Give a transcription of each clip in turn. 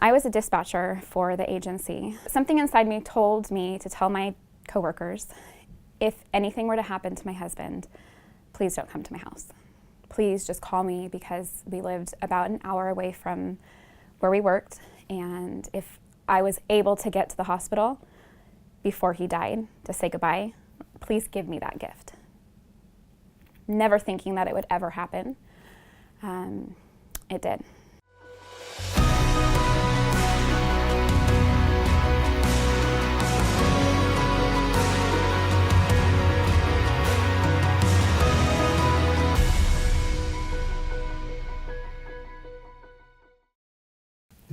I was a dispatcher for the agency. Something inside me told me to tell my coworkers, if anything were to happen to my husband, please don't come to my house. Please just call me, because we lived about an hour away from where we worked, and if I was able to get to the hospital before he died to say goodbye, please give me that gift. Never thinking that it would ever happen. It did.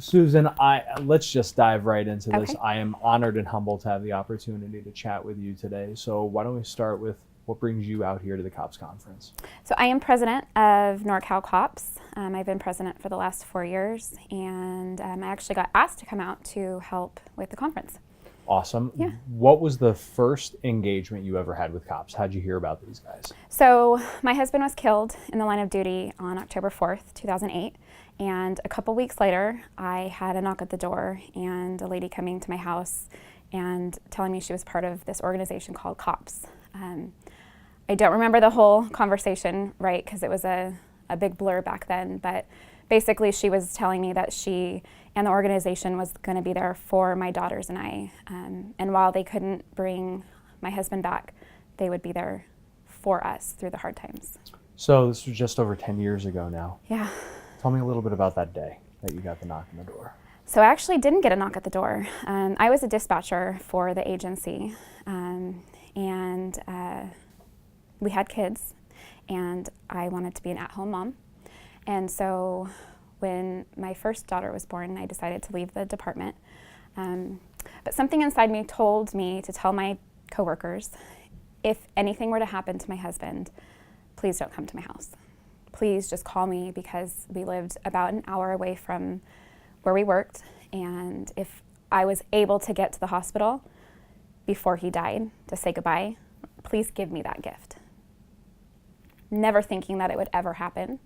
Susan, let's just dive right into this. Okay. I am honored and humbled to have the opportunity to chat with you today. So why don't we start with what brings you out here to the COPS conference? So I am president of NorCal COPS. I've been president for the last 4 years, and I actually got asked to come out to help with the conference. Awesome. Yeah. What was the first engagement you ever had with COPS? How'd you hear about these guys? So my husband was killed in the line of duty on October 4th, 2008. And a couple weeks later, I had a knock at the door and a lady coming to my house and telling me she was part of this organization called COPS. I don't remember the whole conversation, right, because it was a big blur back then, but basically she was telling me that she and the organization was going to be there for my daughters and I. And while they couldn't bring my husband back, they would be there for us through the hard times. So this was just over 10 years ago now. Yeah. Tell me a little bit about that day that you got the knock on the door. So I actually didn't get a knock at the door. I was a dispatcher for the agency, and we had kids, and I wanted to be an at-home mom. And so when my first daughter was born, I decided to leave the department. But something inside me told me to tell my coworkers, if anything were to happen to my husband, please don't come to my house. Please just call me, because we lived about an hour away from where we worked, and if I was able to get to the hospital before he died to say goodbye, please give me that gift. Never thinking that it would ever happen.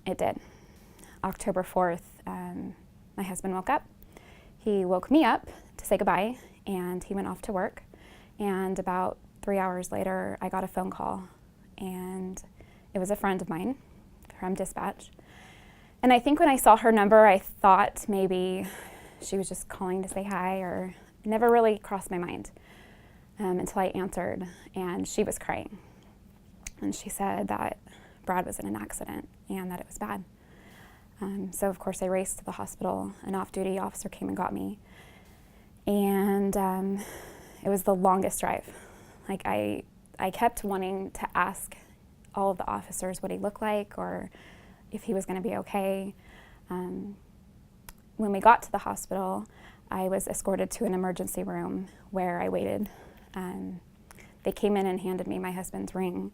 It did. October 4th, my husband woke up. He woke me up to say goodbye, and he went off to work. And about 3 hours later, I got a phone call, and it was a friend of mine from dispatch. And I think when I saw her number, I thought maybe she was just calling to say hi, or it never really crossed my mind until I answered, and she was crying. And she said that Brad was in an accident and that it was bad. So of course I raced to the hospital. An off-duty officer came and got me. And it was the longest drive. Like I kept wanting to ask all of the officers what he looked like or if he was going to be okay. When we got to the hospital, I was escorted to an emergency room where I waited. They came in and handed me my husband's ring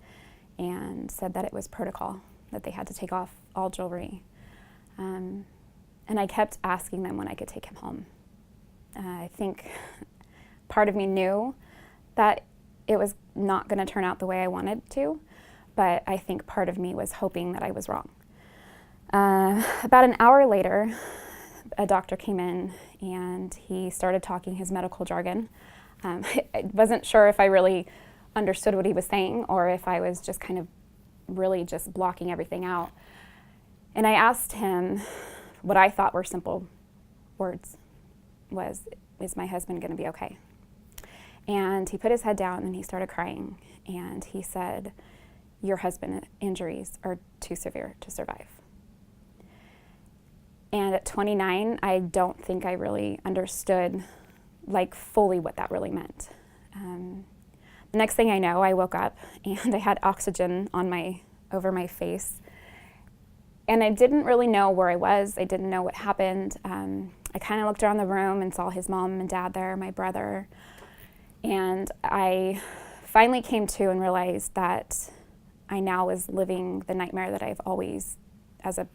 and said that it was protocol, that they had to take off all jewelry. And I kept asking them when I could take him home. I think part of me knew that it was not going to turn out the way I wanted to, but I think part of me was hoping that I was wrong. About an hour later, a doctor came in and he started talking his medical jargon. I wasn't sure if I really understood what he was saying or if I was just kind of really just blocking everything out. And I asked him what I thought were simple words was, is my husband going to be okay? And he put his head down and he started crying. And he said, your husband's injuries are too severe to survive. And at 29, I don't think I really understood like fully what that really meant. The next thing I know, I woke up and I had oxygen on over my face. And I didn't really know where I was. I didn't know what happened. I kind of looked around the room and saw his mom and dad there, my brother. And I finally came to and realized that I now was living the nightmare that I've always, as a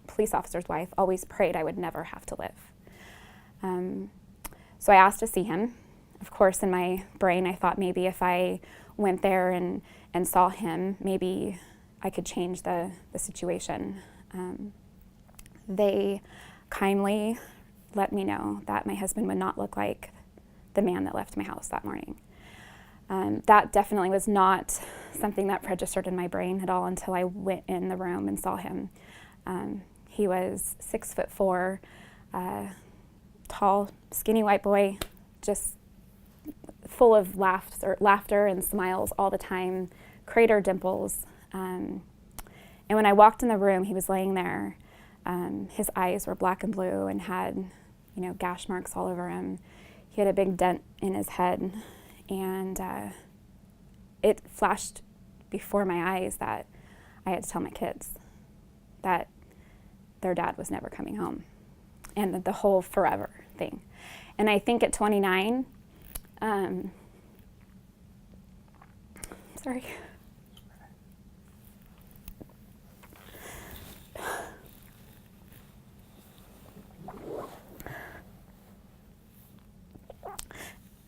police officer's wife, always prayed I would never have to live. So I asked to see him. Of course, in my brain, I thought maybe if I went there and saw him, maybe I could change the situation. They kindly let me know that my husband would not look like the man that left my house that morning. That definitely was not something that registered in my brain at all until I went in the room and saw him. He was 6'4", tall, skinny white boy, just full of laughter and smiles all the time, crater dimples. And when I walked in the room, he was laying there. His eyes were black and blue and had, gash marks all over him. He had a big dent in his head, and it flashed before my eyes that I had to tell my kids that their dad was never coming home, and the whole forever thing. And I think at 29, sorry.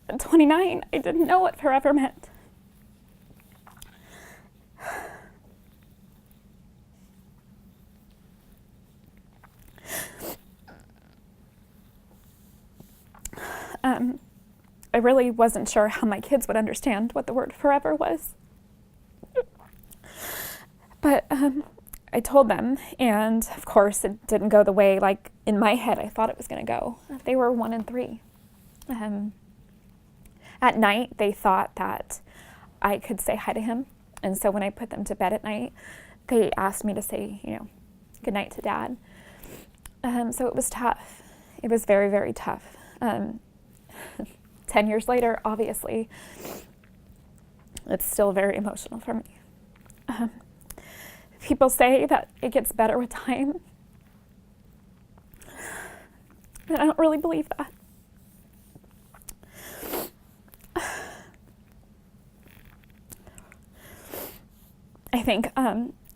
At 29, I didn't know what forever meant. I really wasn't sure how my kids would understand what the word forever was. But I told them, and of course it didn't go the way, like in my head, I thought it was going to go. They were 1 and 3. At night, they thought that I could say hi to him. And so when I put them to bed at night, they asked me to say, good night to Dad. So it was tough. It was very, very tough. 10 years later, obviously, it's still very emotional for me. People say that it gets better with time. And I don't really believe that. I think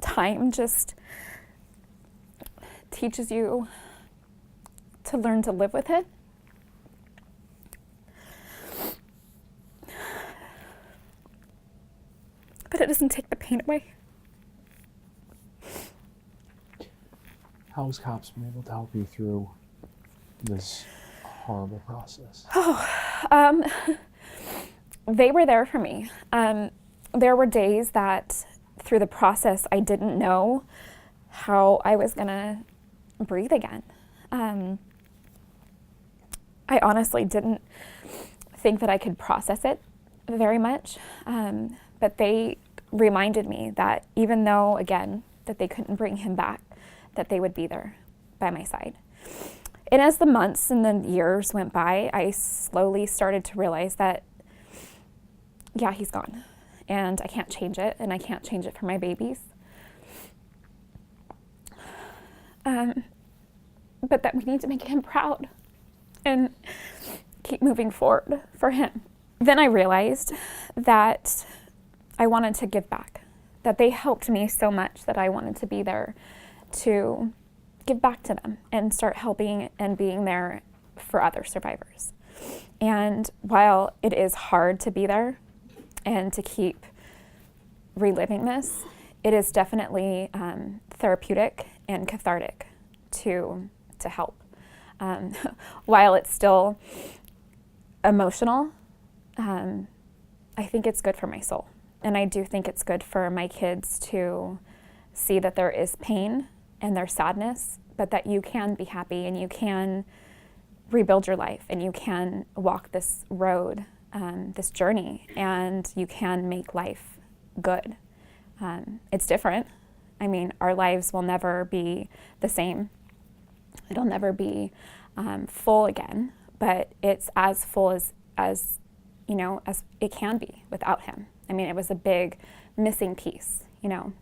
time just teaches you to learn to live with it. But it doesn't take the pain away. How has COPS been able to help you through this horrible process? They were there for me. There were days that through the process I didn't know how I was gonna breathe again. I honestly didn't think that I could process it very much. But they reminded me that even though, again, that they couldn't bring him back, that they would be there by my side. And as the months and the years went by, I slowly started to realize that, yeah, he's gone. And I can't change it, and I can't change it for my babies. But that we need to make him proud and keep moving forward for him. Then I realized that I wanted to give back, that they helped me so much that I wanted to be there to give back to them and start helping and being there for other survivors. And while it is hard to be there and to keep reliving this, it is definitely therapeutic and cathartic to help. While it's still emotional, I think it's good for my soul. And I do think it's good for my kids to see that there is pain and there's sadness, but that you can be happy and you can rebuild your life and you can walk this road, this journey, and you can make life good. It's different. I mean, our lives will never be the same. It'll never be full again, but it's as full as it can be without him. I mean, it was a big missing piece, No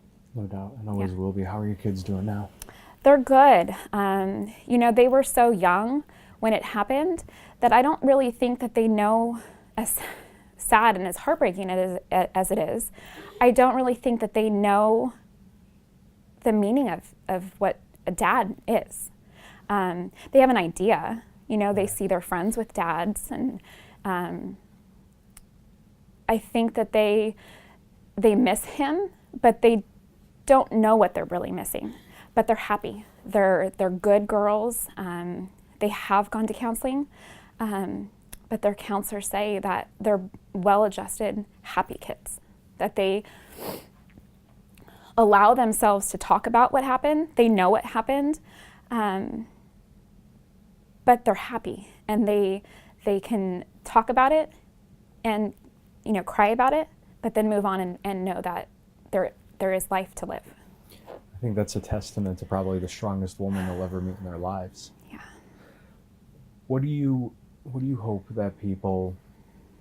doubt, and always will be. How are your kids doing now? They're good. They were so young when it happened that I don't really think that they know, as sad and as heartbreaking as it is, I don't really think that they know the meaning of what a dad is. They have an idea. They see their friends with dads, and I think that they miss him, but they don't know what they're really missing. But they're happy. they're good girls. They have gone to counseling, but their counselors say that they're well-adjusted, happy kids, that they allow themselves to talk about what happened. They know what happened, but they're happy, and they can talk about it and, you know, cry about it, but then move on and know that there is life to live. I think that's a testament to probably the strongest woman they'll ever meet in their lives. Yeah. What do you hope that people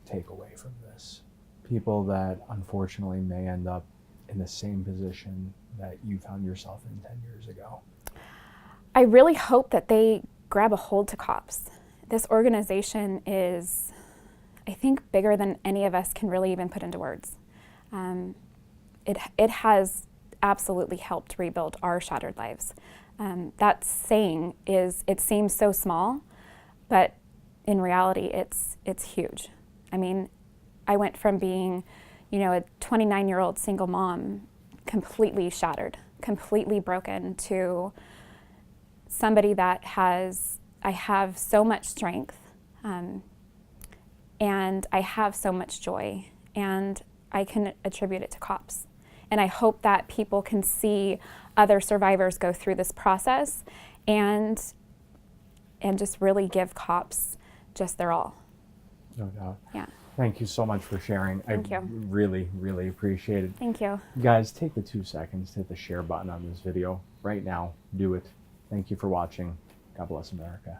take away from this? People that unfortunately may end up in the same position that you found yourself in 10 years ago. I really hope that they grab a hold to COPS. This organization is, I think, bigger than any of us can really even put into words. It has absolutely helped rebuild our shattered lives. That saying is, it seems so small, but in reality, it's huge. I mean, I went from being, you know, a 29-year-old single mom, completely shattered, completely broken, to somebody that I have so much strength, and I have so much joy, and I can attribute it to COPS. And I hope that people can see other survivors go through this process and just really give COPS just their all. No doubt. Yeah. Thank you so much for sharing. Thank you. Really, really appreciate it. Thank you. Guys, take the 2 seconds to hit the share button on this video right now. Do it. Thank you for watching. God bless America.